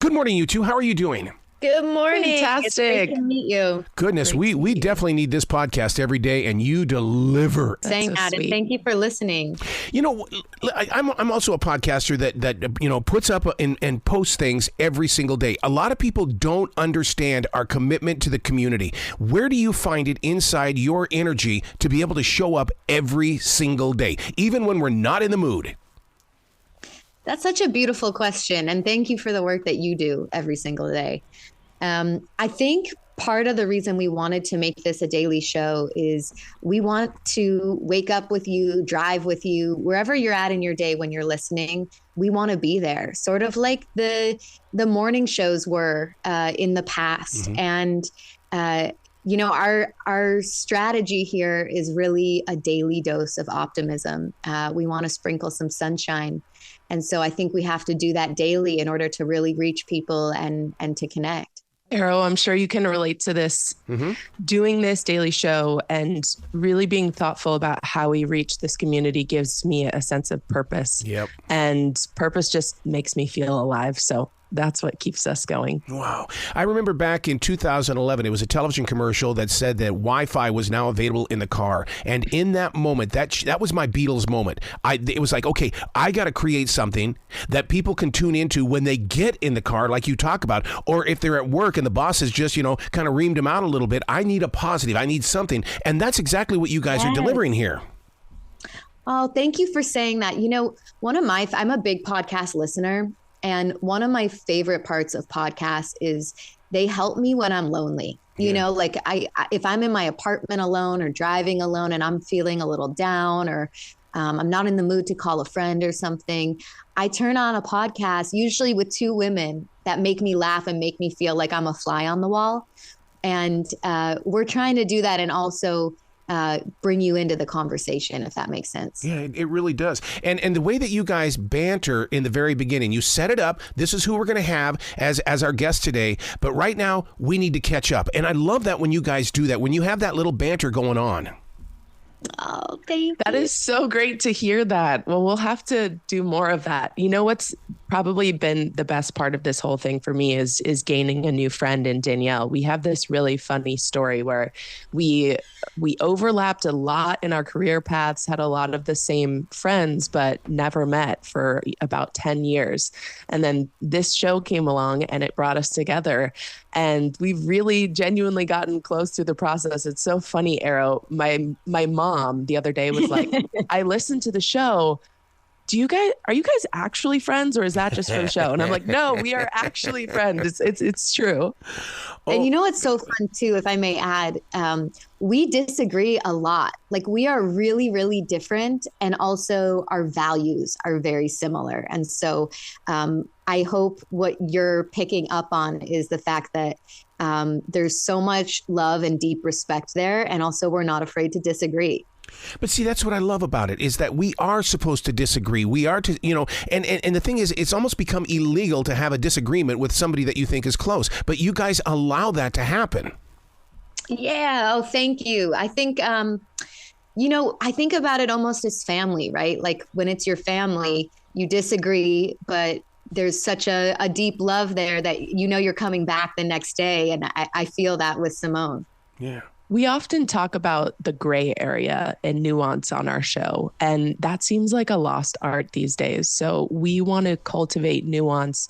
Good morning, you two. How are you doing? Good morning. Fantastic. It's great to meet you. Goodness, we definitely need this podcast every day, and you deliver. Saying that, and thank you for listening. You know, I'm also a podcaster that puts up and posts things every single day. A lot of people don't understand our commitment to the community. Where do you find it inside your energy to be able to show up every single day, even when we're not in the mood? That's such a beautiful question, and thank you for the work that you do every single day. I think part of the reason we wanted to make this a daily show is we want to wake up with you, drive with you, wherever you're at in your day when you're listening. We want to be there, sort of like the morning shows were in the past. Mm-hmm. And our strategy here is really a daily dose of optimism. We want to sprinkle some sunshine. And so I think we have to do that daily in order to really reach people and to connect. Arrow, I'm sure you can relate to this. Mm-hmm. Doing this daily show and really being thoughtful about how we reach this community gives me a sense of purpose. Yep. And purpose just makes me feel alive. So that's what keeps us going. Wow. I remember back in 2011, it was a television commercial that said that Wi-Fi was now available in the car. And in that moment, that was my Beatles moment. It was like, okay, I got to create something that people can tune into when they get in the car, like you talk about, or if they're at work and the boss has just, kind of reamed them out a little bit. I need a positive. I need something. And that's exactly what you guys are delivering here. Oh, thank you for saying that. I'm a big podcast listener. And one of my favorite parts of podcasts is they help me when I'm lonely. If I'm in my apartment alone or driving alone and I'm feeling a little down or I'm not in the mood to call a friend or something, I turn on a podcast, usually with two women that make me laugh and make me feel like I'm a fly on the wall. And we're trying to do that and also bring you into the conversation, if that makes sense. Yeah, it really does. And the way that you guys banter in the very beginning, you set it up. This is who we're going to have as our guest today. But right now, we need to catch up. And I love that when you guys do that, when you have that little banter going on. Oh, thank you. That is so great to hear that. Well, we'll have to do more of that. You know what's probably been the best part of this whole thing for me is gaining a new friend in Danielle. We have this really funny story where we overlapped a lot in our career paths, had a lot of the same friends, but never met for about 10 years. And then this show came along and it brought us together. And we've really genuinely gotten close through the process. It's so funny, Arrow. My mom the other day was like, I listened to the show. Are you guys actually friends or is that just for the show? And I'm like, no, we are actually friends. It's true. And what's so fun too, if I may add, we disagree a lot. Like we are really, really different. And also our values are very similar. And so I hope what you're picking up on is the fact that there's so much love and deep respect there. And also we're not afraid to disagree. But see, that's what I love about it, is that we are supposed to disagree. We are to, and the thing is, it's almost become illegal to have a disagreement with somebody that you think is close. But you guys allow that to happen. Yeah. Oh, thank you. I think, I think about it almost as family, right? Like when it's your family, you disagree, but there's such a deep love there that you're coming back the next day. And I feel that with Simone. Yeah. We often talk about the gray area and nuance on our show, and that seems like a lost art these days. So we want to cultivate nuance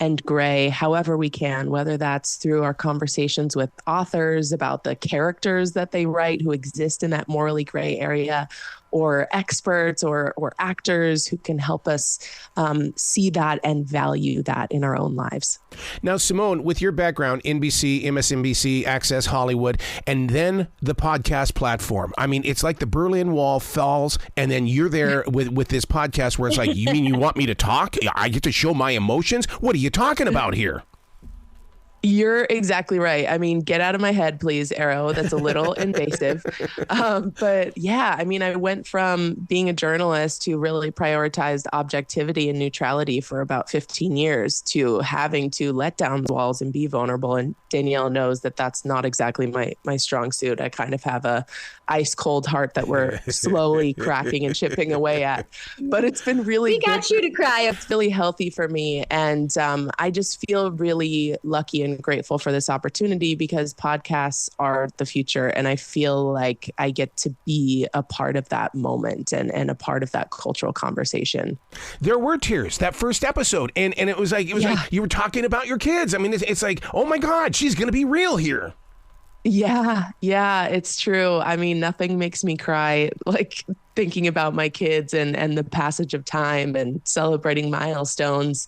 and gray however we can, whether that's through our conversations with authors about the characters that they write who exist in that morally gray area, or experts or actors who can help us see that and value that in our own lives. Now, Simone, with your background, NBC, MSNBC, Access Hollywood, and then the podcast platform. I mean, it's like the Berlin Wall falls, and then you're there with this podcast where it's like, you mean you want me to talk? I get to show my emotions? What are you talking about here? You're exactly right. I mean, get out of my head, please, Arrow. That's a little invasive. But yeah, I mean, I went from being a journalist who really prioritized objectivity and neutrality for about 15 years to having to let down walls and be vulnerable. And Danielle knows that that's not exactly my strong suit. I kind of have a ice cold heart that we're slowly cracking and chipping away at. But it's been really We got you to cry. It's really healthy for me. And I just feel really lucky and grateful for this opportunity because podcasts are the future. And I feel like I get to be a part of that moment and a part of that cultural conversation. There were tears that first episode. And it was like like you were talking about your kids. I mean, it's like, oh my God, she's going to be real here. Yeah, it's true. I mean, nothing makes me cry like thinking about my kids and the passage of time and celebrating milestones.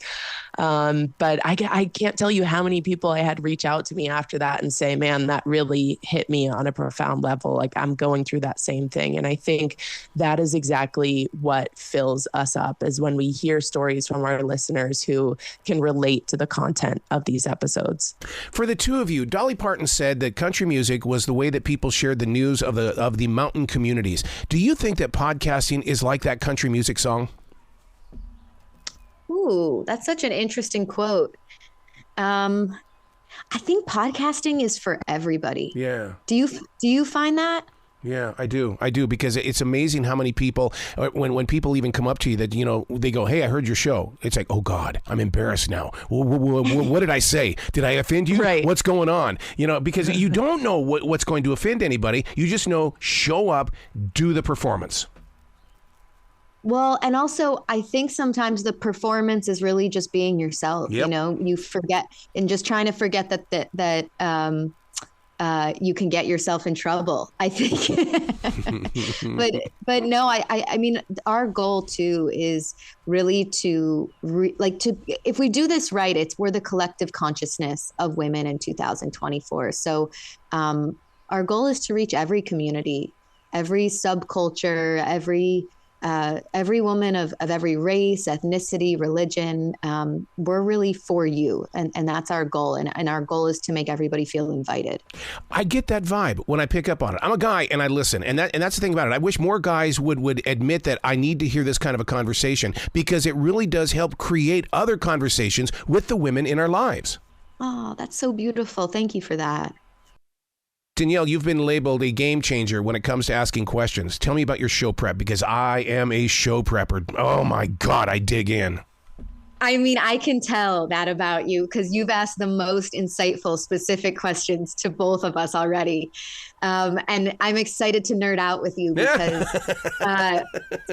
But I can't tell you how many people I had reach out to me after that and say, man, that really hit me on a profound level. Like I'm going through that same thing. And I think that is exactly what fills us up is when we hear stories from our listeners who can relate to the content of these episodes. For the two of you, Dolly Parton said that country music was the way that people shared the news of the mountain communities. Do you think that podcasting is like that country music song? Ooh, that's such an interesting quote. I think podcasting is for everybody. Yeah. Do you find that? Yeah, I do, because it's amazing how many people, when people even come up to you that, you know, they go, hey, I heard your show. It's like, oh God, I'm embarrassed now. What did I say? Did I offend you? Right. What's going on? You know, because you don't know what's going to offend anybody. You just know, show up, do the performance. Well, and also I think sometimes the performance is really just being yourself. Yep. You know, you forget and just trying to forget that you can get yourself in trouble, I think. but no, I mean, our goal too is really to if we do this right, we're the collective consciousness of women in 2024. So our goal is to reach every community, every subculture, every woman of every race, ethnicity, religion. We're really for you. And that's our goal. And our goal is to make everybody feel invited. I get that vibe when I pick up on it. I'm a guy and I listen. And that's the thing about it. I wish more guys would admit that I need to hear this kind of a conversation because it really does help create other conversations with the women in our lives. Oh, that's so beautiful. Thank you for that. Danielle, you've been labeled a game changer when it comes to asking questions. Tell me about your show prep because I am a show prepper. Oh my God, I dig in. I mean, I can tell that about you because you've asked the most insightful, specific questions to both of us already. And I'm excited to nerd out with you because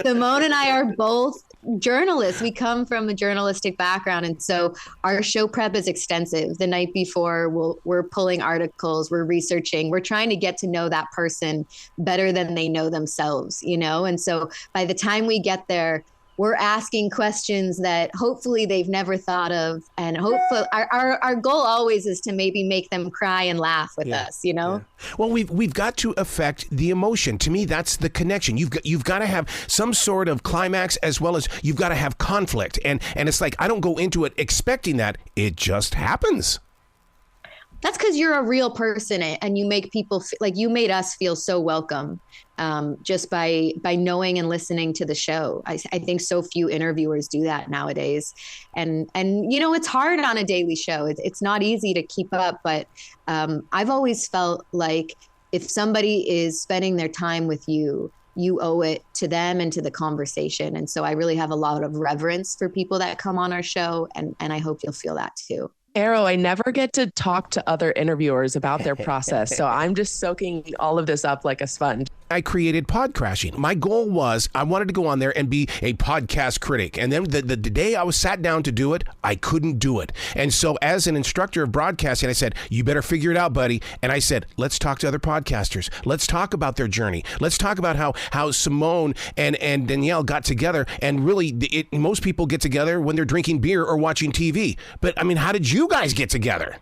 Simone and I are both journalists. We come from a journalistic background. And so our show prep is extensive. The night before, we're pulling articles, we're researching, we're trying to get to know that person better than they know themselves, you know? And so by the time we get there, we're asking questions that hopefully they've never thought of. And hopefully our goal always is to maybe make them cry and laugh with us, you know? Yeah. Well, we've got to affect the emotion. To me, that's the connection. You've got to have some sort of climax as well as you've got to have conflict. And it's like, I don't go into it expecting that. It just happens. That's because you're a real person and you make people like you made us feel so welcome just by knowing and listening to the show. I think so few interviewers do that nowadays. And you know, it's hard on a daily show. It's not easy to keep up. But I've always felt like if somebody is spending their time with you, you owe it to them and to the conversation. And so I really have a lot of reverence for people that come on our show. And I hope you'll feel that too. Arrow, I never get to talk to other interviewers about their process. So I'm just soaking all of this up like a sponge. I created Pod Crashing. My goal was I wanted to go on there and be a podcast critic. And then the day I was sat down to do it, I couldn't do it. And so as an instructor of broadcasting, I said, you better figure it out, buddy. And I said, let's talk to other podcasters. Let's talk about their journey. Let's talk about how Simone and Danielle got together. And really, most people get together when they're drinking beer or watching TV. But I mean, how did you guys get together?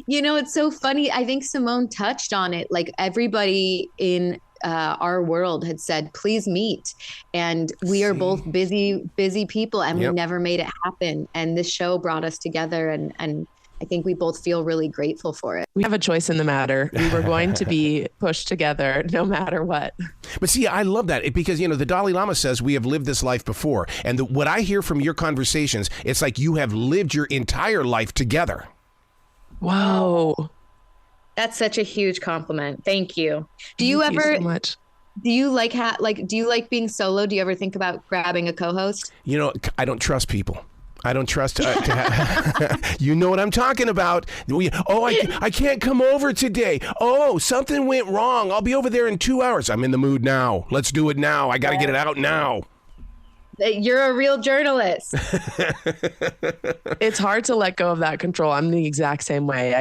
You know, it's so funny. I think Simone touched on it. Like everybody in our world had said, please meet. And we are both busy people, and we never made it happen. And this show brought us together, and I think we both feel really grateful for it. We have a choice in the matter. We were going to be pushed together no matter what. But see, I love that because, the Dalai Lama says we have lived this life before. And what I hear from your conversations, it's like you have lived your entire life together. Whoa. That's such a huge compliment. Thank you. Do you so much. Do you do you like being solo? Do you ever think about grabbing a co-host? I don't trust people. I don't trust you know what I'm talking about. I can't come over today. Oh, something went wrong. I'll be over there in 2 hours. I'm in the mood now. Let's do it now. I got to get it out now. You're a real journalist. It's hard to let go of that control. I'm the exact same way.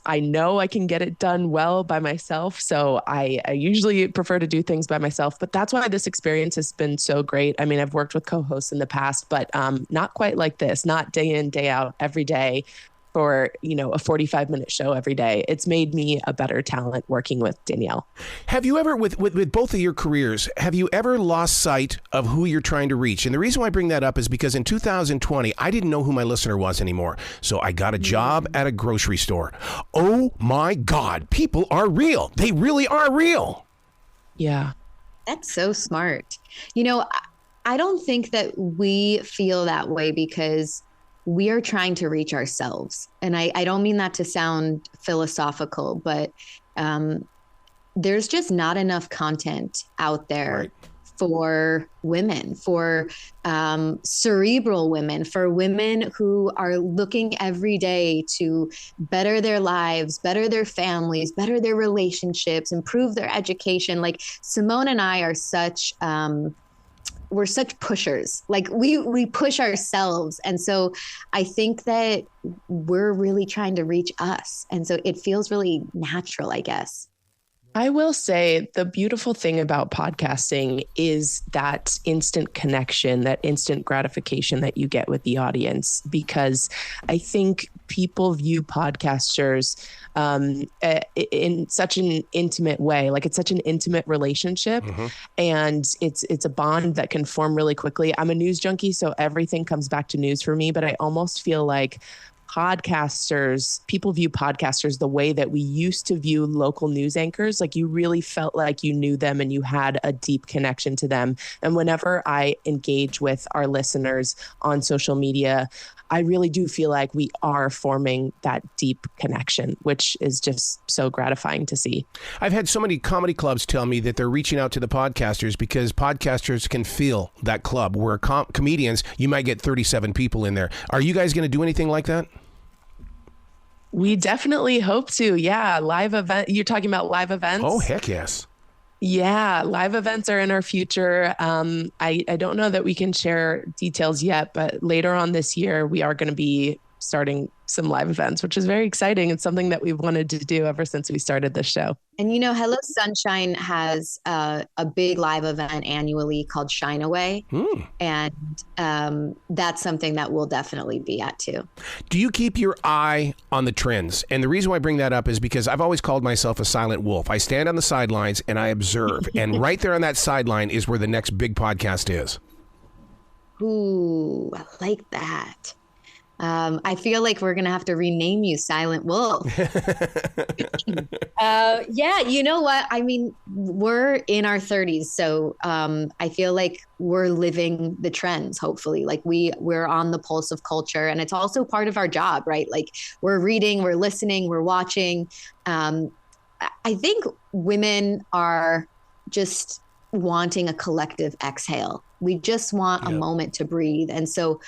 I know I can get it done well by myself. So I usually prefer to do things by myself, but that's why this experience has been so great. I mean, I've worked with co-hosts in the past, but not quite like this, not day in, day out, every day for, a 45-minute show every day. It's made me a better talent working with Danielle. Have you ever, with both of your careers, have you ever lost sight of who you're trying to reach? And the reason why I bring that up is because in 2020, I didn't know who my listener was anymore. So I got a job at a grocery store. Oh my God, people are real. They really are real. Yeah. That's so smart. I don't think that we feel that way because we are trying to reach ourselves. And I don't mean that to sound philosophical, but there's just not enough content out there for women, for cerebral women, for women who are looking every day to better their lives, better their families, better their relationships, improve their education. Like Simone and I are we're such pushers. Like we push ourselves. And so I think that we're really trying to reach us. And so it feels really natural, I guess. I will say the beautiful thing about podcasting is that instant connection, that instant gratification that you get with the audience, because I think people view podcasters in such an intimate way. Like it's such an intimate relationship, and it's a bond that can form really quickly. I'm a news junkie, so everything comes back to news for me, but I almost feel like people view podcasters the way that we used to view local news anchors. Like you really felt like you knew them and you had a deep connection to them. And whenever I engage with our listeners on social media, I really do feel like we are forming that deep connection, which is just so gratifying to see. I've had so many comedy clubs tell me that they're reaching out to the podcasters because podcasters can feel that club where comedians, you might get 37 people in there. Are you guys going to do anything like that? We definitely hope to. Yeah. Live event. You're talking about live events? Oh, heck yes. Yeah, live events are in our future. I don't know that we can share details yet, but later on this year, we are going to be starting some live events, which is very exciting. It's something that we've wanted to do ever since we started this show. And Hello Sunshine has a big live event annually called Shine Away. And that's something that we'll definitely be at too. Do you keep your eye on the trends? And the reason why I bring that up is because I've always called myself a silent wolf. I stand on the sidelines and I observe. And right there on that sideline is where the next big podcast is. Ooh, I like that. I feel like we're going to have to rename you Silent Wolf. Yeah, you know what? I mean, we're in our 30s. So I feel like we're living the trends, hopefully. Like we're on the pulse of culture. And it's also part of our job, right? Like we're reading, we're listening, we're watching. I think women are just wanting a collective exhale. We just want a moment to breathe. And so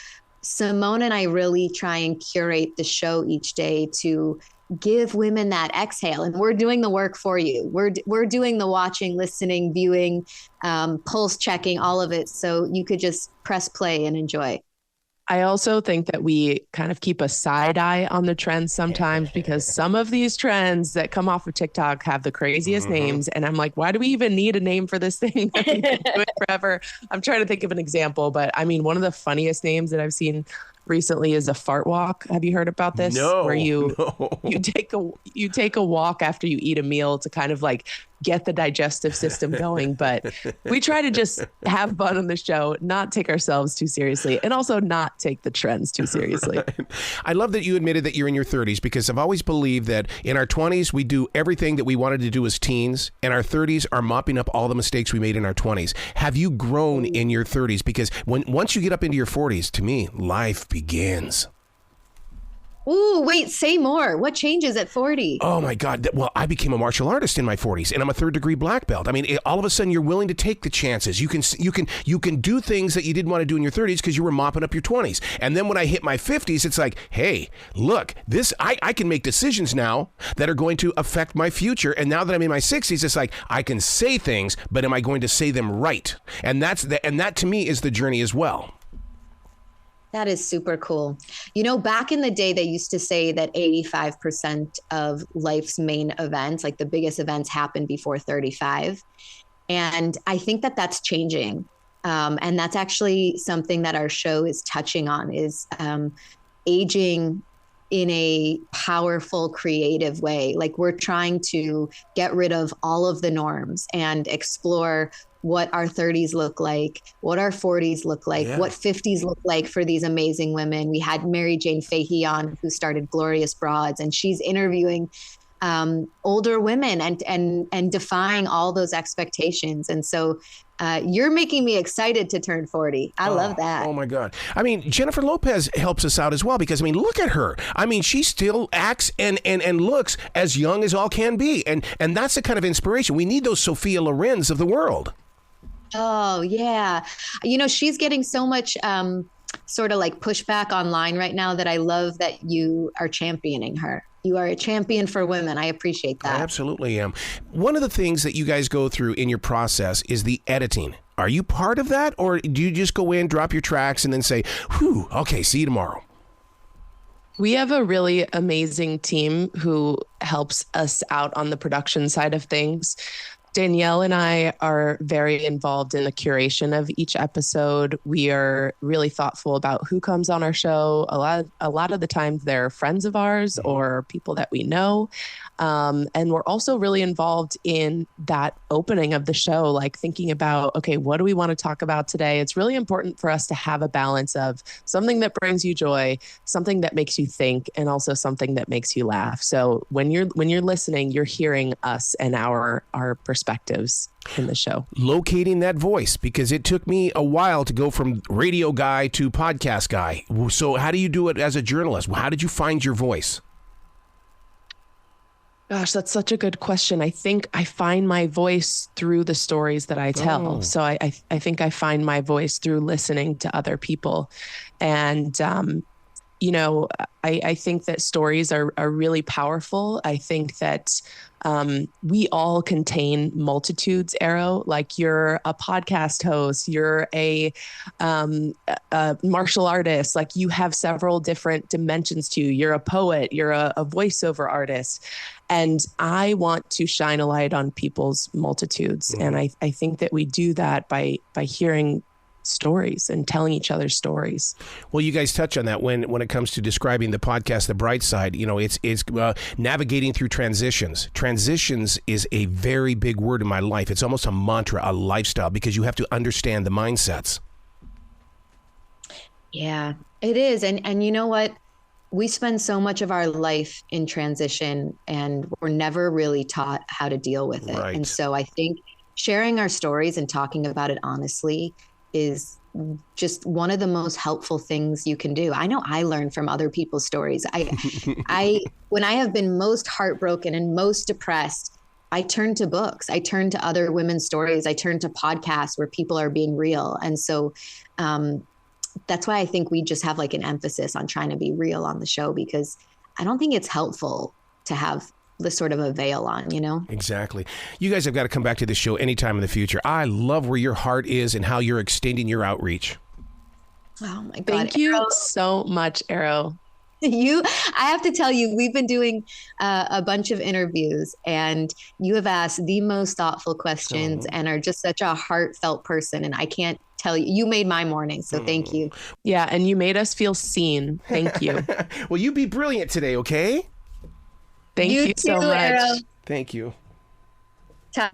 Simone and I really try and curate the show each day to give women that exhale. And we're doing the work for you. We're doing the watching, listening, viewing, pulse checking, all of it. So you could just press play and enjoy. I also think that we kind of keep a side eye on the trends sometimes because some of these trends that come off of TikTok have the craziest names. And I'm like, why do we even need a name for this thing? We've been doing it forever. I'm trying to think of an example, but I mean, one of the funniest names that I've seen recently is a fart walk. Have you heard about this? No, Where no. you take a walk after you eat a meal to kind of like get the digestive system going. But we try to just have fun on the show, not take ourselves too seriously, and also not take the trends too seriously. I love that you admitted that you're in your 30s, because I've always believed that in our 20s, we do everything that we wanted to do as teens, and our 30s are mopping up all the mistakes we made in our 20s. Have you grown in your 30s? Because once you get up into your 40s, to me, life begins. Ooh, wait, say more. What changes at 40? Oh my God. Well, I became a martial artist in my 40s, and I'm a third-degree black belt. I mean, all of a sudden you're willing to take the chances. You can do things that you didn't want to do in your 30s because you were mopping up your 20s. And then when I hit my 50s, it's like, hey, look, I can make decisions now that are going to affect my future. And now that I'm in my 60s, it's like I can say things, but am I going to say them right? And that to me is the journey as well. That is super cool. You know, back in the day, they used to say that 85% of life's main events, like the biggest events, happen before 35. And I think that that's changing. And that's actually something that our show is touching on, is aging in a powerful, creative way. Like, we're trying to get rid of all of the norms and explore what our 30s look like, what our 40s look like, what 50s look like for these amazing women. We had Mary Jane Fahey on, who started Glorious Broads, and she's interviewing older women and defying all those expectations. And so you're making me excited to turn 40. I love that. Oh my God. I mean, Jennifer Lopez helps us out as well, because I mean, look at her. I mean, she still acts and looks as young as all can be. And that's the kind of inspiration. We need those Sophia Lorens of the world. Oh, yeah. You know, she's getting so much sort of like pushback online right now that I love that you are championing her. You are a champion for women. I appreciate that. I absolutely am. One of the things that you guys go through in your process is the editing. Are you part of that? Or do you just go in, drop your tracks, and then say, whew, okay, see you tomorrow? We have a really amazing team who helps us out on the production side of things. Danielle and I are very involved in the curation of each episode. We are really thoughtful about who comes on our show. A lot of the times they're friends of ours or people that we know. And we're also really involved in that opening of the show, like thinking about, okay, what do we want to talk about today? It's really important for us to have a balance of something that brings you joy, something that makes you think, and also something that makes you laugh. So when you're listening, you're hearing us and our perspectives in the show. Locating that voice, because it took me a while to go from radio guy to podcast guy. So how do you do it as a journalist? How did you find your voice? Gosh, that's such a good question. I think I find my voice through the stories that I tell. Oh. So I think I find my voice through listening to other people. And, you know, I think that stories are really powerful. I think that we all contain multitudes, Arrow. Like, you're a podcast host, you're a martial artist, like you have several different dimensions to you. You're a poet, you're a voiceover artist. And I want to shine a light on people's multitudes. And I think that we do that by hearing stories and telling each other stories. Well, you guys touch on that when it comes to describing the podcast, The Bright Side. You know, it's navigating through transitions. Transitions is a very big word in my life. It's almost a mantra, a lifestyle, because you have to understand the mindsets. Yeah, it is. And you know what? We spend so much of our life in transition, and we're never really taught how to deal with it. Right. And so I think sharing our stories and talking about it honestly is just one of the most helpful things you can do. I know I learn from other people's stories. When I have been most heartbroken and most depressed, I turn to books. I turn to other women's stories. I turn to podcasts where people are being real. And so that's why I think we just have like an emphasis on trying to be real on the show, because I don't think it's helpful to have this sort of a veil on, you know? Exactly. You guys have got to come back to this show anytime in the future. I love where your heart is and how you're extending your outreach. Oh my God. Thank you so much, Arrow. I have to tell you, we've been doing a bunch of interviews, and you have asked the most thoughtful questions and are just such a heartfelt person. And I can't tell you. You made my morning, so thank you. Yeah, and you made us feel seen. Thank you. Well, you be brilliant today, okay? Thank you so too, much. Arrow. Thank you. Ta-